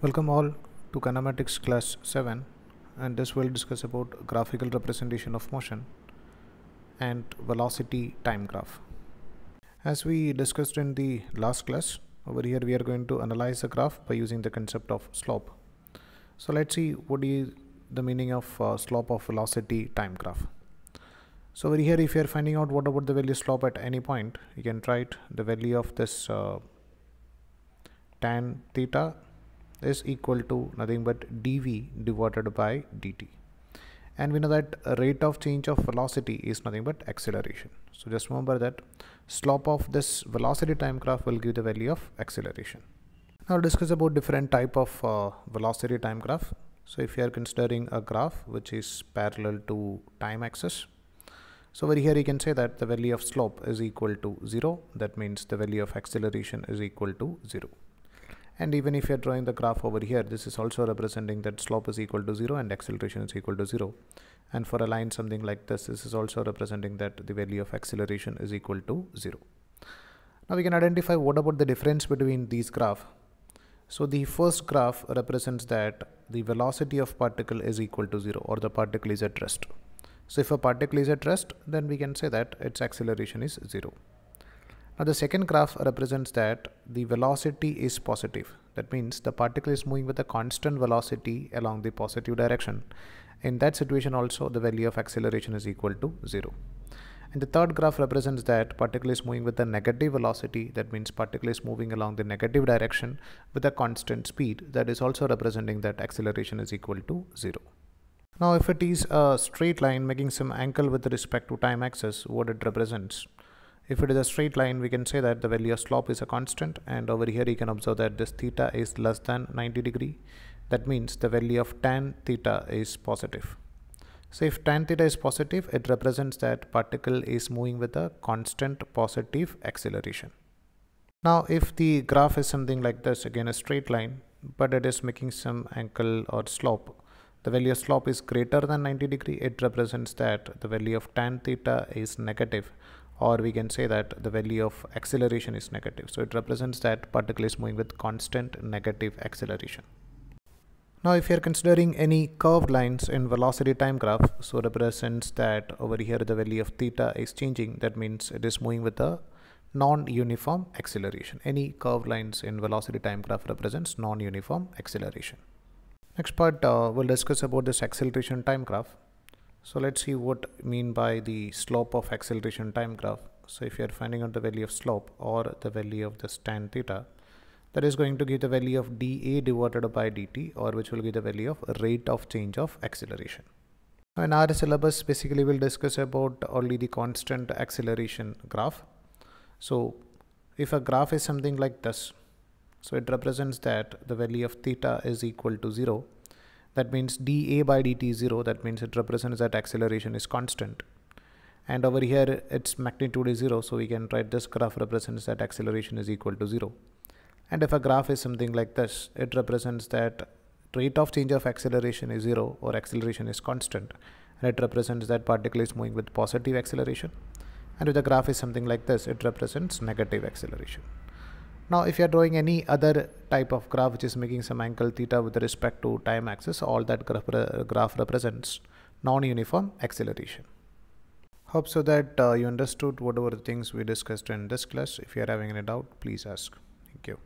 Welcome all to Kinematics class 7, and this will discuss about graphical representation of motion and velocity time graph. As we discussed in the last class, over here we are going to analyze the graph by using the concept of slope. So let's see what is the meaning of slope of velocity time graph. So over here, if you are finding out what about the value slope at any point, you can write the value of this tan theta is equal to nothing but dv divided by dt, and we know that rate of change of velocity is nothing but acceleration. So just remember that slope of this velocity time graph will give the value of acceleration. Now we'll discuss about different type of velocity time graph. So if you are considering a graph which is parallel to time axis, so over here you can say that the value of slope is equal to 0. That means the value of acceleration is equal to 0. And even if you're drawing the graph over here, this is also representing that slope is equal to 0 and acceleration is equal to 0. And for a line something like this is also representing that the value of acceleration is equal to 0. Now we can identify what about the difference between these graphs. So the first graph represents that the velocity of particle is equal to 0, or the particle is at rest. So if a particle is at rest, then we can say that its acceleration is 0. Now the second graph represents that the velocity is positive. That means the particle is moving with a constant velocity along the positive direction. In that situation also the value of acceleration is equal to 0. And the third graph represents that particle is moving with a negative velocity. That means particle is moving along the negative direction with a constant speed. That is also representing that acceleration is equal to 0. Now if it is a straight line making some angle with respect to time axis, what it represents? If it is a straight line, we can say that the value of slope is a constant, and over here you can observe that this theta is less than 90 degree. That means the value of tan theta is positive. So if tan theta is positive, it represents that particle is moving with a constant positive acceleration. Now if the graph is something like this, again a straight line, but it is making some angle or slope, the value of slope is greater than 90 degree, it represents that the value of tan theta is negative, or we can say that the value of acceleration is negative. So it represents that particle is moving with constant negative acceleration. Now if you are considering any curved lines in velocity time graph, so represents that over here the value of theta is changing. That means it is moving with a non-uniform acceleration. Any curved lines in velocity time graph represents non-uniform acceleration. Next part we'll discuss about this acceleration time graph. So let's see what I mean by the slope of acceleration time graph. So if you are finding out the value of slope or the value of this tan theta, that is going to give the value of dA divided by dt, or which will give the value of rate of change of acceleration. Now in our syllabus basically we'll discuss about only the constant acceleration graph. So if a graph is something like this, so it represents that the value of theta is equal to 0. That means dA by dt is 0. That means it represents that acceleration is constant. And over here its magnitude is 0. So we can write this graph represents that acceleration is equal to 0. And if a graph is something like this, it represents that rate of change of acceleration is 0, or acceleration is constant. And it represents that particle is moving with positive acceleration. And if the graph is something like this, it represents negative acceleration. Now if you are drawing any other type of graph which is making some angle theta with respect to time axis, all that graph represents non-uniform acceleration. Hope so that you understood whatever the things we discussed in this class. If you are having any doubt, please ask. Thank you.